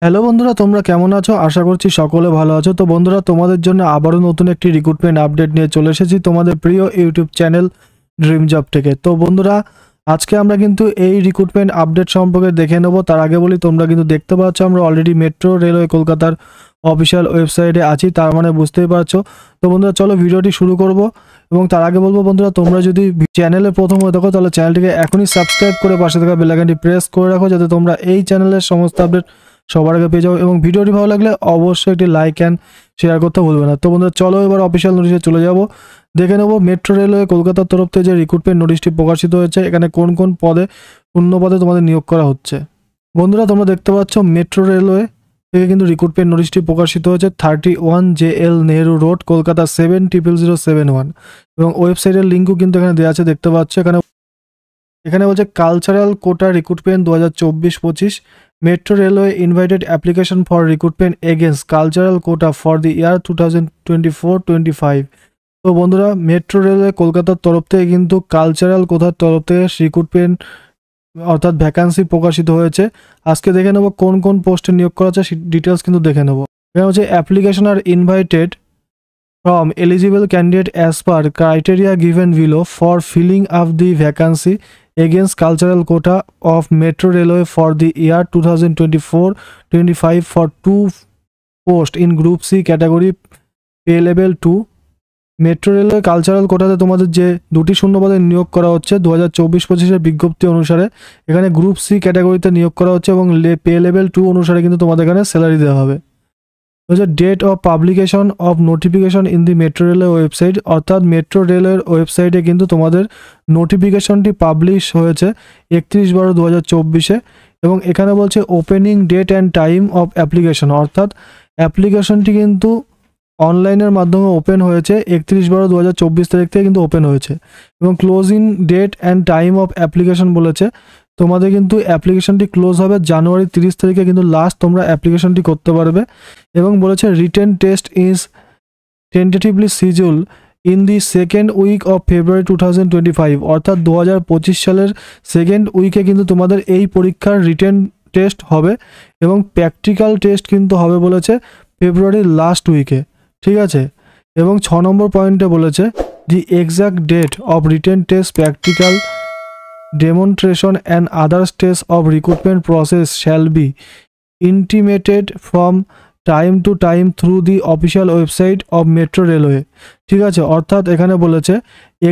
Hello বন্ধুরা, তোমরা কেমন আছো? আশা করছি সকলে ভালো আছো। তো বন্ধুরা, তোমাদের জন্য আবারও নতুন একটি রিক্রুটমেন্ট আপডেট নিয়ে চলে এসেছি তোমাদের প্রিয় ইউটিউব চ্যানেল ড্রিম জব থেকে। তো বন্ধুরা, আজকে আমরা কিন্তু এই রিক্রুটমেন্ট আপডেট সম্পর্কে দেখে নেব। তার আগে বলি, তোমরা কিন্তু দেখতে পাচ্ছ আমরা অলরেডি মেট্রো রেলওয়ে কলকাতার অফিসিয়াল ওয়েবসাইটে আছি, তার মানে বুঝতেই পারছো। তো বন্ধুরা, চলো ভিডিওটি শুরু করব। এবং তার আগে বলবো বন্ধুরা, তোমরা যদি চ্যানেলে প্রথম হয়ে থাকো তাহলে চ্যানেলটিকে এখনই সাবস্ক্রাইব করে পাশে থাকা বেল আইকনটি প্রেস করে রাখো, যাতে তোমরা এই চ্যানেলের সমস্ত আপডেট সবার আগে পেয়ে যাও। এবং ভিডিওটি ভালো লাগলে অবশ্যই একটি লাইক অ্যান্ড শেয়ার করতে ভুলবে না। তো বন্ধুরা, চলো এবার অফিসিয়াল নোটিশে চলে যাব। দেখে নেব মেট্রো রেলওয়ে কলকাতার তরফ থেকে যে রিক্রুটমেন্ট নোটিশটি প্রকাশিত হয়েছে, এখানে কোন কোন পদে শূন্য পদে তোমাদের নিয়োগ করা হচ্ছে। বন্ধুরা, তোমরা দেখতে পাচ্ছ মেট্রো রেলওয়ে থেকে কিন্তু রিক্রুটমেন্ট নোটিশটি প্রকাশিত হয়েছে 31 JL নেহেরু রোড, কলকাতা 700071। এবং ওয়েবসাইটের লিঙ্কও কিন্তু এখানে দেওয়া আছে, দেখতে পাচ্ছ। এখানে এখানে বলছে cultural quota recruitment 2024-25। Metro railway invited application for recruitment against cultural quota for the year 2024-25। তো বন্ধুরা, মেট্রো রেলওয়ে কলকাতার তরফ থেকে কিন্তু কালচারাল কোটার তরফ থেকে রিক্রুটমেন্ট অর্থাৎ ভ্যাকান্সি প্রকাশিত হয়েছে। আজকে দেখে নেব কোন কোন পোস্টে নিয়োগ করা হচ্ছে, ডিটেলস কিন্তু দেখে নেব। এখানে হচ্ছে অ্যাপ্লিকেশন আর invited from eligible candidate as per criteria given below for filling up the vacancy against cultural quota of Metro Railway for the year 2024-25 for two posts in Group C category, pay level 2। Metro railway cultural কোটাতে তোমাদের যে দুটি শূন্যপদে নিয়োগ করা হচ্ছে 2024-25 বিজ্ঞপ্তি অনুসারে, এখানে গ্রুপ সি ক্যাটাগরিতে নিয়োগ করা হচ্ছে এবং পে লেভেল 2 অনুসারে কিন্তু তোমাদের এখানে স্যালারি দেওয়া হবে। Date of publication of notification in the metro railway website, অর্থাৎ মেট্রো রেলের ওয়েবসাইটে কিন্তু তোমাদের নোটিফিকেশনটি পাবলিশ হয়েছে 31/12/2024। এবং এখানে বলছে opening date and time of application, অর্থাৎ অ্যাপ্লিকেশনটি কিন্তু অনলাইনের মাধ্যমে ওপেন হয়েছে 31/12/2024 তারিখ থেকে কিন্তু ওপেন হয়েছে। এবং closing date and time of application বলেছে তোমাদের কিন্তু অ্যাপ্লিকেশনটি ক্লোজ হবে জানুয়ারি 30 তারিখে, কিন্তু লাস্ট তোমরা অ্যাপ্লিকেশনটি করতে পারবে। এবং বলেছে written test is tentatively schedule in the second week of February 2025, অর্থাৎ 2025 সালের সেকেন্ড উইকে কিন্তু তোমাদের এই পরীক্ষার রিটেন টেস্ট হবে। এবং প্র্যাকটিক্যাল টেস্ট কিন্তু হবে বলেছে ফেব্রুয়ারির লাস্ট উইকে, ঠিক আছে। এবং 6 নম্বর পয়েন্টে বলেছে the exact date of written test, practical demonstration and other stages of recruitment process shall be intimated from time to time through the official website of Metro Railway, ঠিক আছে। অর্থাৎ এখানে বলেছে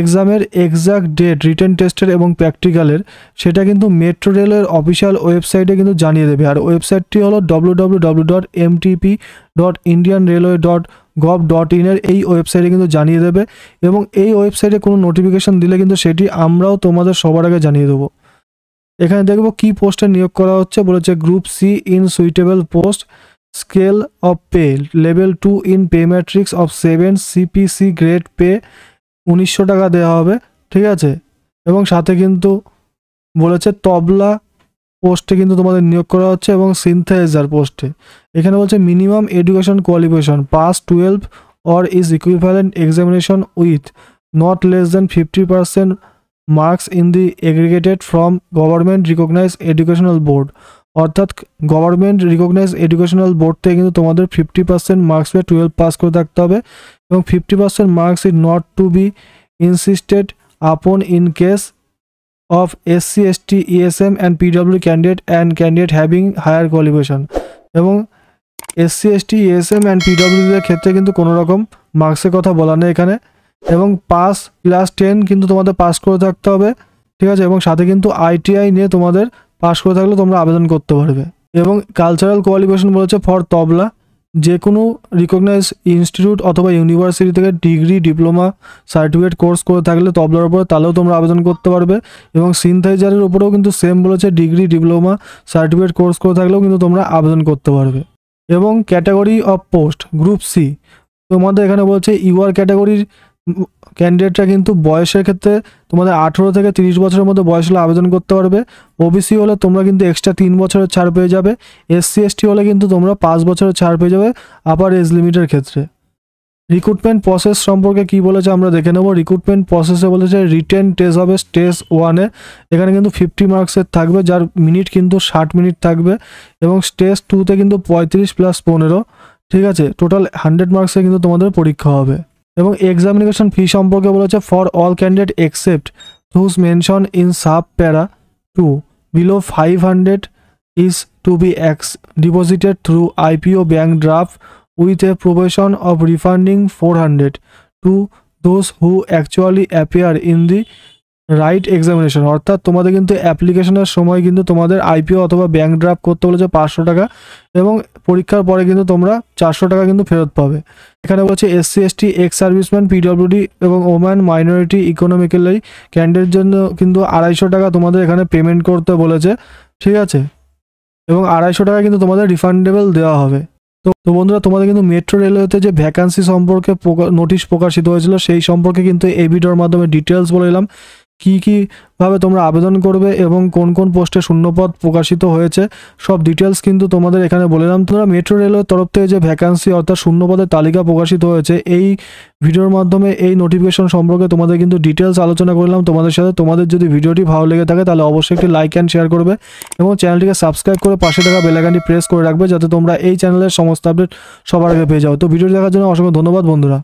এক্সামের এক্সাক্ট ডেট রিটেন টেস্টের এবং প্র্যাকটিক্যালের, সেটা কিন্তু মেট্রো রেলের অফিসিয়াল ওয়েবসাইটে কিন্তু জানিয়ে দেবে। আর ওয়েবসাইটটি হলো www.mtp.indianrailway.gov.in এর এই ওয়েবসাইটে কিন্তু জানিয়ে দেবে। এবং এই ওয়েবসাইটে কোনো নোটিফিকেশন দিলে কিন্তু সেটি আমরাও তোমাদের সবার আগে জানিয়ে দেবো। এখানে দেখবো কি পোস্টে নিয়োগ করা হচ্ছে। বলেছে group C in suitable post, scale of pay level 2 in pay matrix of 7 CPC grade pay 1900 টাকা দেওয়া হবে, ঠিক আছে। এবং সাথে কিন্তু বলেছে তবলা পোস্টে কিন্তু তোমাদের নিয়োগ করা হচ্ছে এবং সিনথেসাইজার পোস্টে। এখানে বলছে minimum education qualification pass 12 or is equivalent examination with not less than 50% marks in the aggregated from government recognise educational board, অর্থাৎ গভর্নমেন্ট রিকগনাইজ এডুকেশনাল বোর্ড থেকে কিন্তু তোমাদের 50% মার্কস পেয়ে 12 পাস করে থাকতে হবে। এবং 50% marks is not to be insisted upon in case of SC, ST, ESM and PW candidate having higher qualification। এবং SC, ST, ESM and PW এর ক্ষেত্রে কিন্তু কোনো রকম মার্কসের কথা বলা নেই এখানে। এবং পাস ক্লাস 10 কিন্তু তোমাদের পাস করে থাকতে হবে, ঠিক আছে। এবং সাথে কিন্তু ITI নিয়ে তোমাদের পাস করে থাকলে তোমরা আবেদন করতে পারবে। এবং কালচারাল কোয়ালিফিকেশন বলেছে ফর তবলা, যে কোনো রিকগনাইজ ইনস্টিটিউট অথবা ইউনিভার্সিটি থেকে ডিগ্রি, ডিপ্লোমা, সার্টিফিকেট কোর্স করে থাকলে তবলার উপরে, তাহলেও তোমরা আবেদন করতে পারবে। এবং সিনথেসাইজারের উপরেও কিন্তু সেম বলেছে, ডিগ্রি, ডিপ্লোমা, সার্টিফিকেট কোর্স করে থাকলেও কিন্তু তোমরা আবেদন করতে পারবে। এবং category of post group C, তোমাদের এখানে বলছে ইউআর ক্যাটাগরির ক্যান্ডিডেটরা কিন্তু বয়সের ক্ষেত্রে তোমাদের 18 থেকে 30 বছরের মধ্যে বয়স হলে আবেদন করতে পারবে। ওবিসি হলে তোমরা কিন্তু এক্সট্রা 3 বছরের ছাড় পেয়ে যাবে। SC, ST হলে কিন্তু তোমরা 5 বছরের ছাড় পেয়ে যাবে আপার এজ লিমিটের ক্ষেত্রে। রিক্রুটমেন্ট প্রসেস সম্পর্কে কি বলেছে আমরা দেখে নেব। রিক্রুটমেন্ট প্রসেসে বলেছে রিটেন টেস্ট হবে স্টেজ 1-এ, এখানে কিন্তু 50 মার্কসের থাকবে, যার মিনিট কিন্তু 60 মিনিট থাকবে, এবং স্টেজ 2-তে কিন্তু 35 + 15, ঠিক আছে, টোটাল 100 মার্কসে কিন্তু তোমাদের পরীক্ষা হবে। এবং এক্সামিনেশন ফি সম্পর্কে বলেছে for all candidate except whose mention in sub para 2 below 500 is to be deposited through IPO bank draft with a provision of refunding 400 to those who actually appear in the right examination. অর্থাৎ তোমাদের কিন্তু অ্যাপ্লিকেশনের সময় কিন্তু তোমাদের IPO অথবা bank draft করতে বলেছে 500 টাকা, এবং পরীক্ষার পরে কিন্তু তোমরা 400 টাকা কিন্তু ফেরত পাবে। এখানে বলছে SC ST ex serviceman PWD এবং ওম্যান মাইনরিটি ইকোনমিক্যালি ক্যান্ডিডেটের জন্য কিন্তু 250 টাকা তোমাদের এখানে পেমেন্ট করতে বলেছে, ঠিক আছে, এবং 250 টাকা কিন্তু তোমাদের রিফান্ডেবল দেওয়া হবে। তো বন্ধুরা, তোমাদের কিন্তু মেট্রো রেলওয়েতে যে ভ্যাকান্সি সম্পর্কে নোটিশ প্রকাশিত হয়েছিল সেই সম্পর্কে কিন্তু এই ভিডিওর মাধ্যমে ডিটেলস বলে দিলাম, কীভাবে তোমরা আবেদন করবে এবং কোন কোন পোস্টে শূন্যপদ প্রকাশিত হয়েছে, সব ডিটেলস কিন্তু তোমাদের এখানে বলে দিলাম। তোমরা মেট্রো রেলওয়ের তরফ থেকে যে ভ্যাকান্সি অর্থাৎ শূন্যপদের তালিকা প্রকাশিত হয়েছে এই ভিডিওর মাধ্যমে এই নোটিফিকেশন সম্পর্কে তোমাদের কিন্তু ডিটেলস আলোচনা করলাম তোমাদের সাথে। তোমাদের যদি ভিডিওটি ভালো লেগে থাকে তাহলে অবশ্যই একটি লাইক অ্যান্ড শেয়ার করবে এবং চ্যানেলটিকে সাবস্ক্রাইব করে পাশে থাকা বেল আইকনটি প্রেস করে রাখবে যাতে তোমরা এই চ্যানেলের সমস্ত আপডেট সবার আগে পেয়ে যাও। তো ভিডিওটি দেখার জন্য অসংখ্য ধন্যবাদ বন্ধুরা।